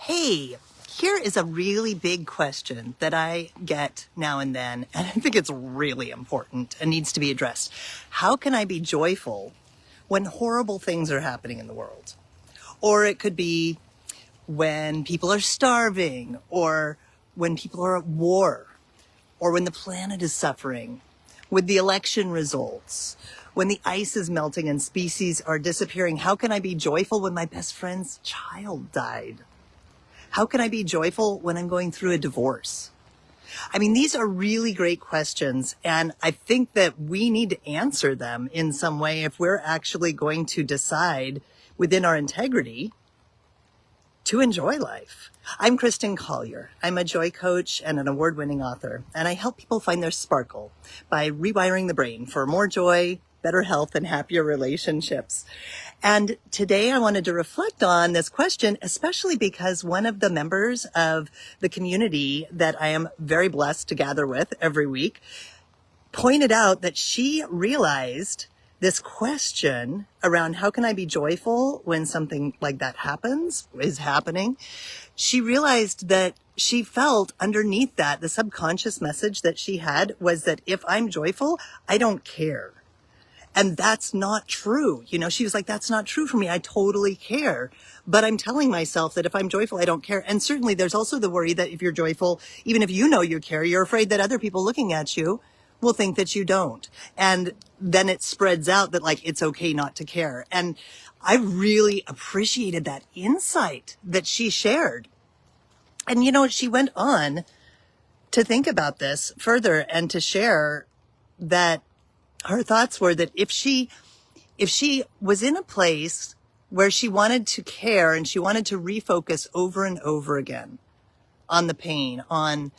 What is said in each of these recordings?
Hey, here is a really big question that I get now and then, and I think it's really important and needs to be addressed. How can I be joyful when horrible things are happening in the world? Or it could be when people are starving, or when people are at war, or when the planet is suffering, with the election results, when the ice is melting and species are disappearing. How can I be joyful when my best friend's child died? How can I be joyful when I'm going through a divorce? I mean, these are really great questions, and I think that we need to answer them in some way if we're actually going to decide within our integrity to enjoy life. I'm Kristin Collier. I'm a joy coach and an award-winning author, and I help people find their sparkle by rewiring the brain for more joy, better health, and happier relationships. And today I wanted to reflect on this question, especially because one of the members of the community that I am very blessed to gather with every week pointed out that she realized this question around how can I be joyful when something like that is happening. She realized that she felt underneath that, the subconscious message that she had was that if I'm joyful, I don't care. And that's not true. You know, she was like, that's not true for me. I totally care. But I'm telling myself that if I'm joyful, I don't care. And certainly there's also the worry that if you're joyful, even if you know you care, you're afraid that other people looking at you will think that you don't. And then it spreads out that like, it's okay not to care. And I really appreciated that insight that she shared. And, you know, she went on to think about this further and to share that her thoughts were that if she was in a place where she wanted to care and she wanted to refocus over and over again on the pain, on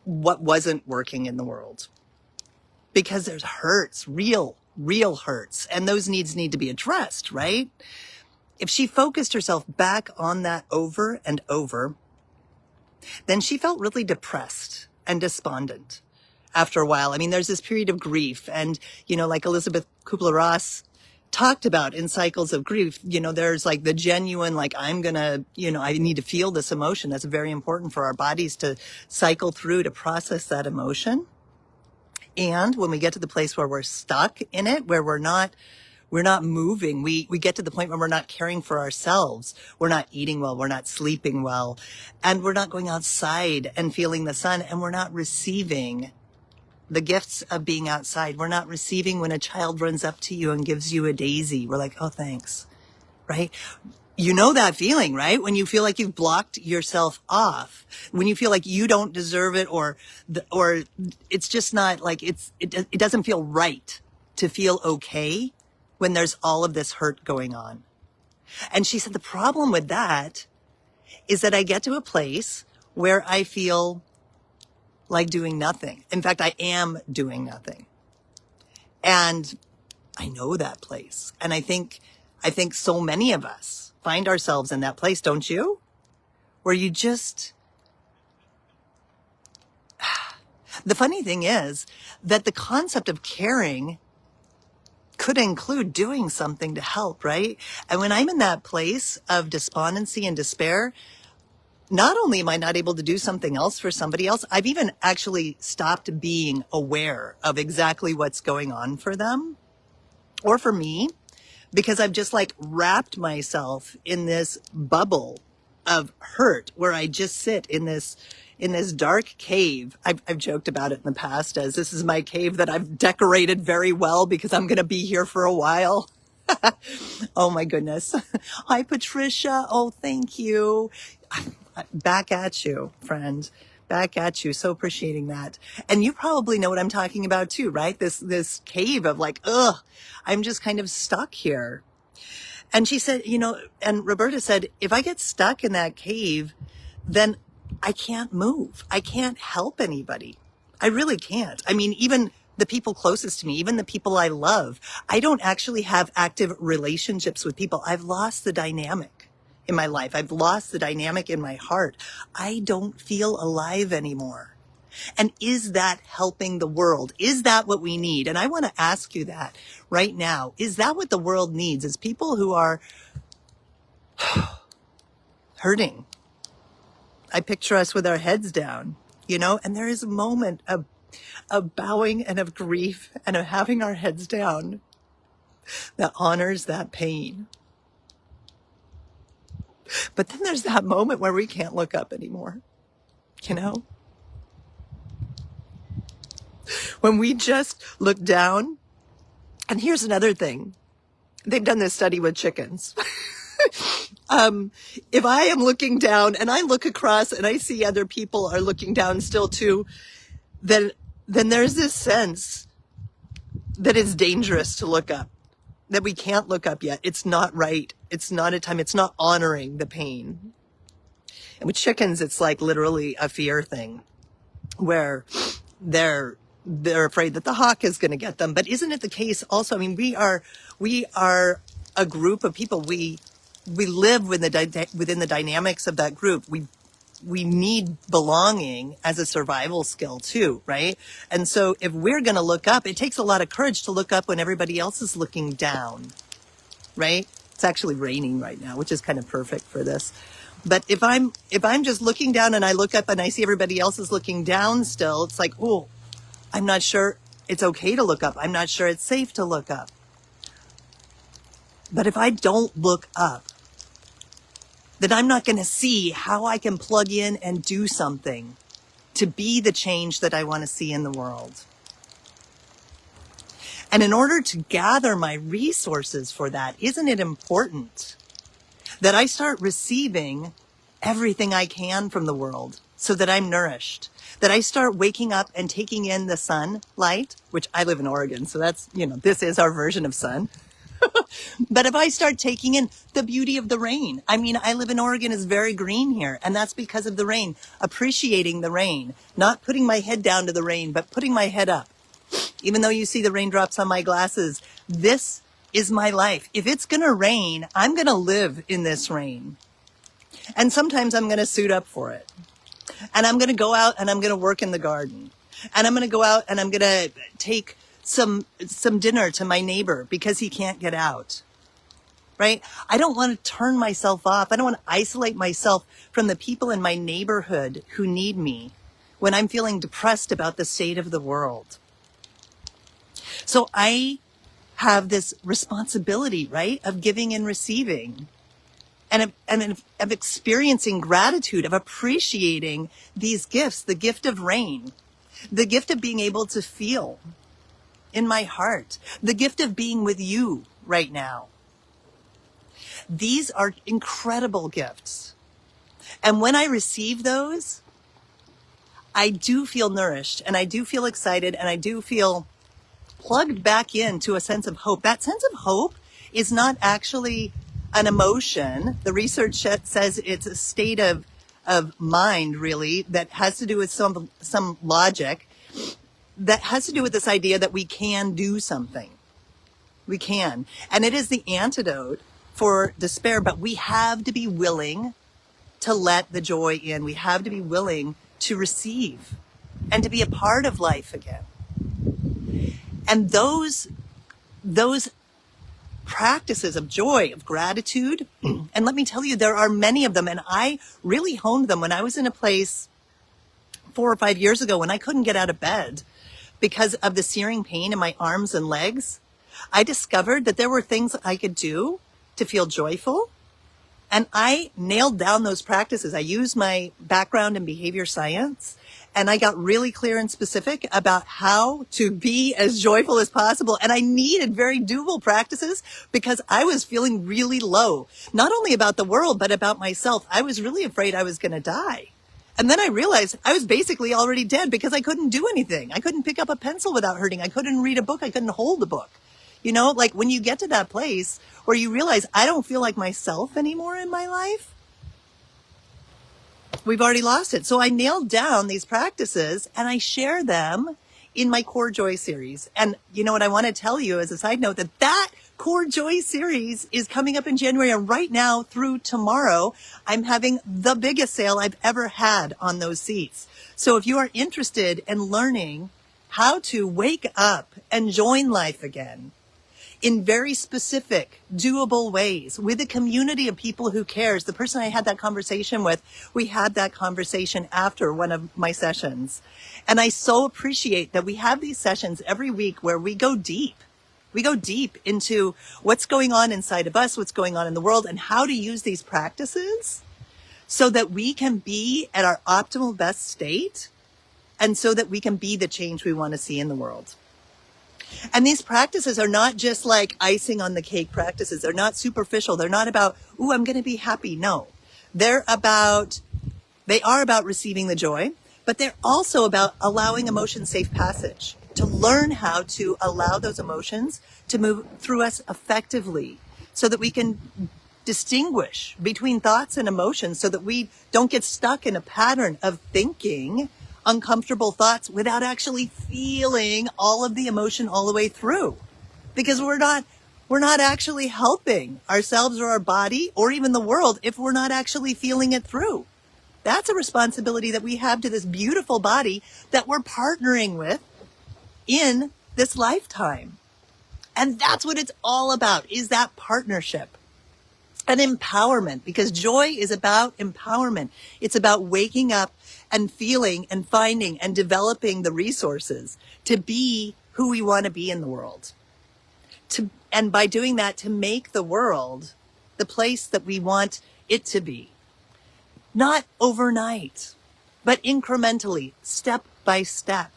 what wasn't working in the world, because there's hurts, real hurts, and those needs need to be addressed, right? If she focused herself back on that over and over, then she felt really depressed and despondent. After a while, I mean, there's this period of grief, and, you know, like Elizabeth Kubler-Ross talked about in cycles of grief, you know, there's like the genuine, like, I need to feel this emotion. That's very important for our bodies to cycle through, to process that emotion. And when we get to the place where we're stuck in it, where we're not moving, we get to the point where we're not caring for ourselves. We're not eating well. We're not sleeping well. And we're not going outside and feeling the sun, and we're not receiving the gifts of being outside. We're not receiving when a child runs up to you and gives you a daisy. We're like, oh, thanks, right? You know that feeling, right? When you feel like you've blocked yourself off, when you feel like you don't deserve it, or it's just not like it doesn't feel right to feel okay when there's all of this hurt going on. And she said the problem with that is that I get to a place where I feel like doing nothing. In fact, I am doing nothing. And I know that place. And I think so many of us find ourselves in that place, don't you? Where you just... The funny thing is that the concept of caring could include doing something to help, right? And when I'm in that place of despondency and despair, not only am I not able to do something else for somebody else, I've even actually stopped being aware of exactly what's going on for them or for me, because I've just like wrapped myself in this bubble of hurt where I just sit in this dark cave. I've joked about it in the past as this is my cave that I've decorated very well because I'm going to be here for a while. Oh my goodness. Hi, Patricia. Oh, thank you. Back at you, friend. Back at you. So appreciating that. And you probably know what I'm talking about too, right? This cave of like, I'm just kind of stuck here. And she said, you know, and Roberta said, if I get stuck in that cave, then I can't move. I can't help anybody. I really can't. I mean, even the people closest to me, even the people I love, I don't actually have active relationships with people. I've lost the dynamic in my life. I've lost the dynamic in my heart. I don't feel alive anymore. And is that helping the world? Is that what we need? And I want to ask you that right now. Is that what the world needs? Is people who are hurting. I picture us with our heads down, and there is a moment of bowing and of grief and of having our heads down that honors that pain. But then there's that moment where we can't look up anymore, when we just look down. And here's another thing. They've done this study with chickens. If I am looking down and I look across and I see other people are looking down still too, then there's this sense that it's dangerous to look up, that we can't look up yet. It's not right. It's not a time. It's not honoring the pain. And with chickens, it's like literally a fear thing where they're afraid that the hawk is going to get them. But isn't it the case also? I mean, we are a group of people. We live within the dynamics of that group. We need belonging as a survival skill too, right? And so if we're going to look up, it takes a lot of courage to look up when everybody else is looking down, right? It's actually raining right now, which is kind of perfect for this. But if I'm just looking down and I look up and I see everybody else is looking down still, it's like, oh, I'm not sure it's okay to look up. I'm not sure it's safe to look up. But if I don't look up, then I'm not going to see how I can plug in and do something to be the change that I want to see in the world. And in order to gather my resources for that, isn't it important that I start receiving everything I can from the world so that I'm nourished? That I start waking up and taking in the sunlight, which I live in Oregon, so that's, this is our version of sun. But if I start taking in the beauty of the rain, I mean, I live in Oregon, it's very green here, and that's because of the rain, appreciating the rain, not putting my head down to the rain, but putting my head up. Even though you see the raindrops on my glasses, this is my life. If it's going to rain, I'm going to live in this rain. And sometimes I'm going to suit up for it. And I'm going to go out and I'm going to work in the garden. And I'm going to go out and I'm going to take some dinner to my neighbor because he can't get out, right? I don't want to turn myself off. I don't want to isolate myself from the people in my neighborhood who need me when I'm feeling depressed about the state of the world. So I have this responsibility, right, of giving and receiving and of experiencing gratitude, of appreciating these gifts, the gift of rain, the gift of being able to feel in my heart, the gift of being with you right now. These are incredible gifts. And when I receive those, I do feel nourished and I do feel excited and I do feel plugged back into a sense of hope. That sense of hope is not actually an emotion. The research says it's a state of mind, really, that has to do with some logic, that has to do with this idea that we can do something. We can. And it is the antidote for despair, but we have to be willing to let the joy in. We have to be willing to receive and to be a part of life again. And those practices of joy, of gratitude, and let me tell you, there are many of them, and I really honed them when I was in a place 4 or 5 years ago when I couldn't get out of bed because of the searing pain in my arms and legs. I discovered that there were things I could do to feel joyful, and I nailed down those practices. I used my background in behavior science, and I got really clear and specific about how to be as joyful as possible. And I needed very doable practices because I was feeling really low, not only about the world, but about myself. I was really afraid I was going to die. And then I realized I was basically already dead because I couldn't do anything. I couldn't pick up a pencil without hurting. I couldn't read a book. I couldn't hold a book. You know, like when you get to that place where you realize I don't feel like myself anymore in my life, we've already lost it. So I nailed down these practices and I share them in my Core Joy series. And you know what I want to tell you as a side note, that Core Joy series is coming up in January. And right now through tomorrow, I'm having the biggest sale I've ever had on those seats. So if you are interested in learning how to wake up and join life again, in very specific, doable ways with a community of people who cares. The person I had that conversation with, we had that conversation after one of my sessions. And I so appreciate that we have these sessions every week where we go deep. We go deep into what's going on inside of us, what's going on in the world, and how to use these practices so that we can be at our optimal best state and so that we can be the change we want to see in the world. And these practices are not just like icing on the cake practices. They're not superficial. They're not about, ooh, I'm going to be happy. No, they are about receiving the joy, but they're also about allowing emotion safe passage, to learn how to allow those emotions to move through us effectively so that we can distinguish between thoughts and emotions so that we don't get stuck in a pattern of thinking uncomfortable thoughts without actually feeling all of the emotion all the way through, because we're not actually helping ourselves or our body or even the world if we're not actually feeling it through. That's a responsibility that we have to this beautiful body that we're partnering with in this lifetime. And that's what it's all about, is that partnership and empowerment, because joy is about empowerment. It's about waking up and feeling and finding and developing the resources to be who we want to be in the world. And by doing that, to make the world the place that we want it to be. Not overnight, but incrementally, step by step.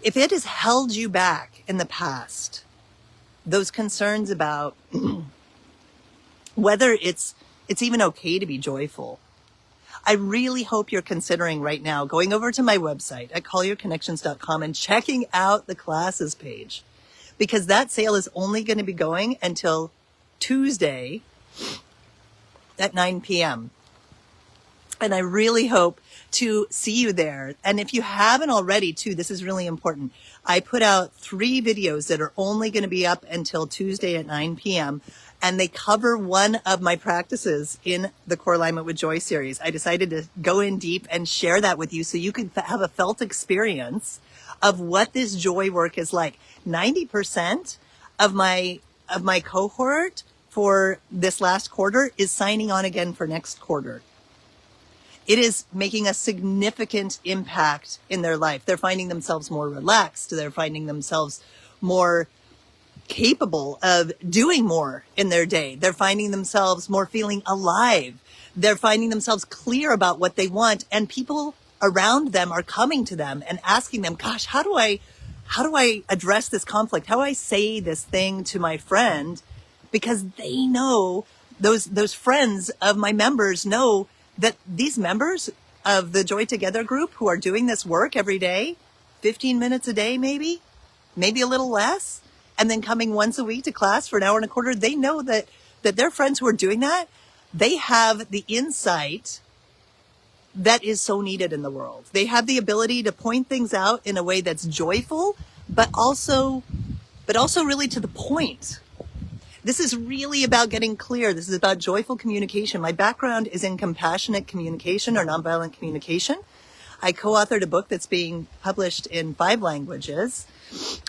If it has held you back in the past, those concerns about whether it's even okay to be joyful, I really hope you're considering right now going over to my website at collierconnections.com and checking out the classes page, because that sale is only going to be going until Tuesday at 9 p.m. And I really hope to see you there. And if you haven't already, too, this is really important. I put out 3 videos that are only going to be up until Tuesday at 9 p.m. And they cover one of my practices in the Core Alignment with Joy series. I decided to go in deep and share that with you so you can have a felt experience of what this joy work is like. 90% of my cohort for this last quarter is signing on again for next quarter. It is making a significant impact in their life. They're finding themselves more relaxed. They're finding themselves more capable of doing more in their day. They're finding themselves more feeling alive. They're finding themselves clear about what they want. And people around them are coming to them and asking them, gosh, how do I address this conflict? How do I say this thing to my friend? Because they know, those friends of my members know that these members of the Joy Together group who are doing this work every day, 15 minutes a day, maybe a little less, and then coming once a week to class for an hour and a quarter, they know that their friends who are doing that, they have the insight that is so needed in the world. They have the ability to point things out in a way that's joyful, but also really to the point. This is really about getting clear. This is about joyful communication. My background is in compassionate communication or nonviolent communication. I co-authored a book that's being published in 5 languages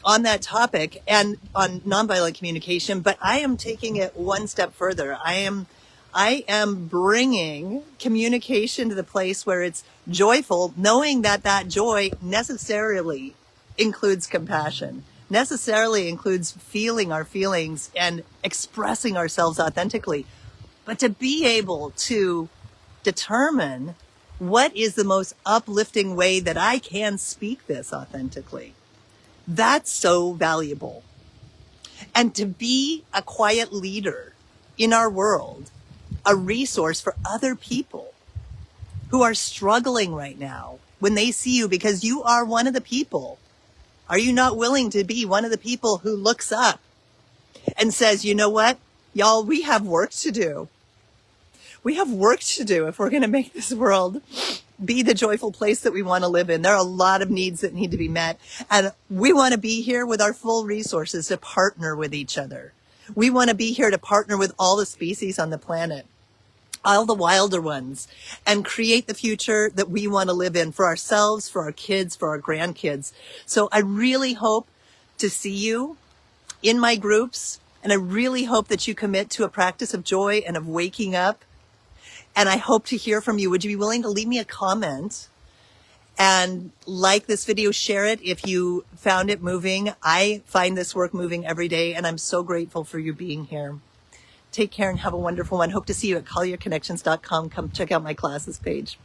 on that topic and on nonviolent communication, but I am taking it one step further. I am bringing communication to the place where it's joyful, knowing that joy necessarily includes compassion, necessarily includes feeling our feelings and expressing ourselves authentically, but to be able to determine what is the most uplifting way that I can speak this authentically. That's so valuable. And to be a quiet leader in our world, a resource for other people who are struggling right now when they see you, because you are one of the people. Are you not willing to be one of the people who looks up and says, you know what, y'all, we have work to do. We have work to do if we're going to make this world be the joyful place that we want to live in. There are a lot of needs that need to be met. And we want to be here with our full resources to partner with each other. We want to be here to partner with all the species on the planet, all the wilder ones, and create the future that we want to live in for ourselves, for our kids, for our grandkids. So I really hope to see you in my groups. And I really hope that you commit to a practice of joy and of waking up. And I hope to hear from you. Would you be willing to leave me a comment and like this video, share it if you found it moving? I find this work moving every day, and I'm so grateful for you being here. Take care and have a wonderful one. Hope to see you at collierconnections.com. Come check out my classes page.